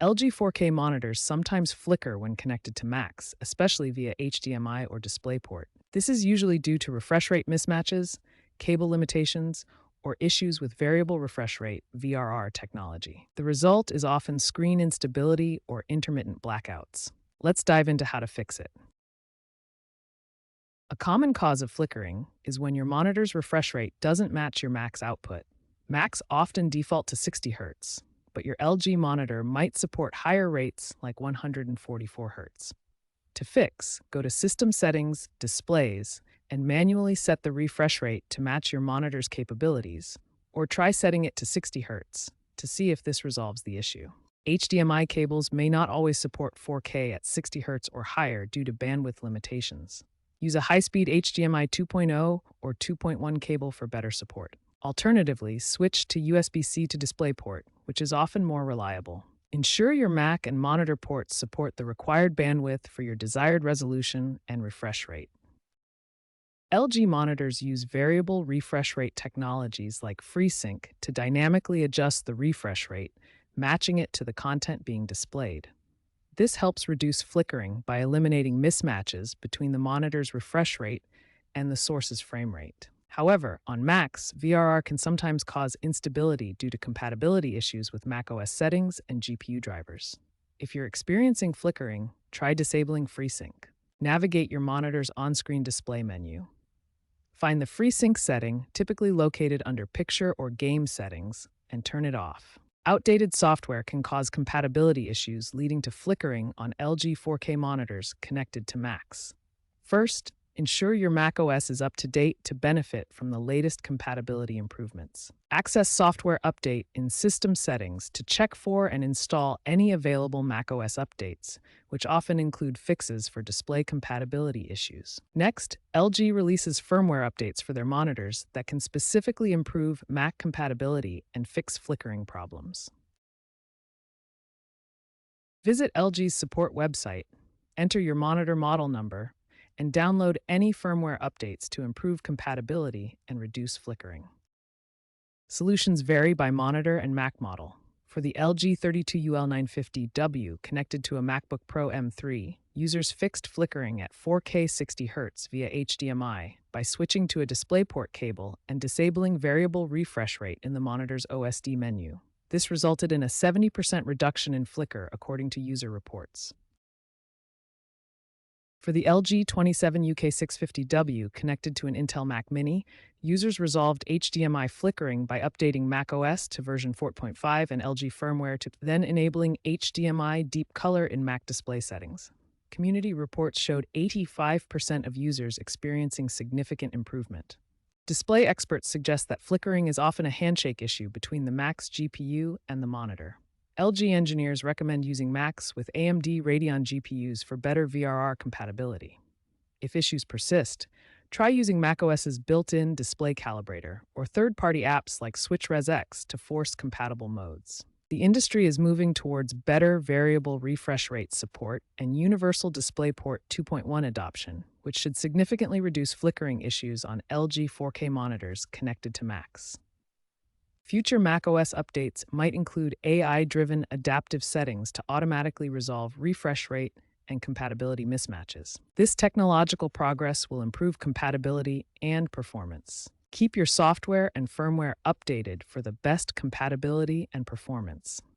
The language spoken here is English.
LG 4K monitors sometimes flicker when connected to Macs, especially via HDMI or DisplayPort. This is usually due to refresh rate mismatches, cable limitations, or issues with variable refresh rate (VRR) technology. The result is often screen instability or intermittent blackouts. Let's dive into how to fix it. A common cause of flickering is when your monitor's refresh rate doesn't match your Mac's output. Macs often default to 60 Hz, but your LG monitor might support higher rates like 144 Hz. To fix, go to System Settings, Displays, and manually set the refresh rate to match your monitor's capabilities, or try setting it to 60 Hz to see if this resolves the issue. HDMI cables may not always support 4K at 60 Hz or higher due to bandwidth limitations. Use a high-speed HDMI 2.0 or 2.1 cable for better support. Alternatively, switch to USB-C to DisplayPort, which is often more reliable. Ensure your Mac and monitor ports support the required bandwidth for your desired resolution and refresh rate. LG monitors use variable refresh rate technologies like FreeSync to dynamically adjust the refresh rate, matching it to the content being displayed. This helps reduce flickering by eliminating mismatches between the monitor's refresh rate and the source's frame rate. However, on Macs, VRR can sometimes cause instability due to compatibility issues with macOS settings and GPU drivers. If you're experiencing flickering, try disabling FreeSync. Navigate your monitor's on-screen display menu. Find the FreeSync setting, typically located under Picture or Game settings, and turn it off. Outdated software can cause compatibility issues leading to flickering on LG 4K monitors connected to Macs. First, ensure your macOS is up to date to benefit from the latest compatibility improvements. Access Software Update in System Settings to check for and install any available macOS updates, which often include fixes for display compatibility issues. Next, LG releases firmware updates for their monitors that can specifically improve Mac compatibility and fix flickering problems. Visit LG's support website, enter your monitor model number, and download any firmware updates to improve compatibility and reduce flickering. Solutions vary by monitor and Mac model. For the LG 32UL950W connected to a MacBook Pro M3, users fixed flickering at 4K 60 Hz via HDMI by switching to a DisplayPort cable and disabling variable refresh rate in the monitor's OSD menu. This resulted in a 70% reduction in flicker according to user reports. For the LG 27UK650W connected to an Intel Mac Mini, users resolved HDMI flickering by updating macOS to version 4.5 and LG firmware to then enabling HDMI deep color in Mac display settings. Community reports showed 85% of users experiencing significant improvement. Display experts suggest that flickering is often a handshake issue between the Mac's GPU and the monitor. LG engineers recommend using Macs with AMD Radeon GPUs for better VRR compatibility. If issues persist, try using macOS's built-in display calibrator or third-party apps like SwitchResX to force compatible modes. The industry is moving towards better variable refresh rate support and universal DisplayPort 2.1 adoption, which should significantly reduce flickering issues on LG 4K monitors connected to Macs. Future macOS updates might include AI-driven adaptive settings to automatically resolve refresh rate and compatibility mismatches. This technological progress will improve compatibility and performance. Keep your software and firmware updated for the best compatibility and performance.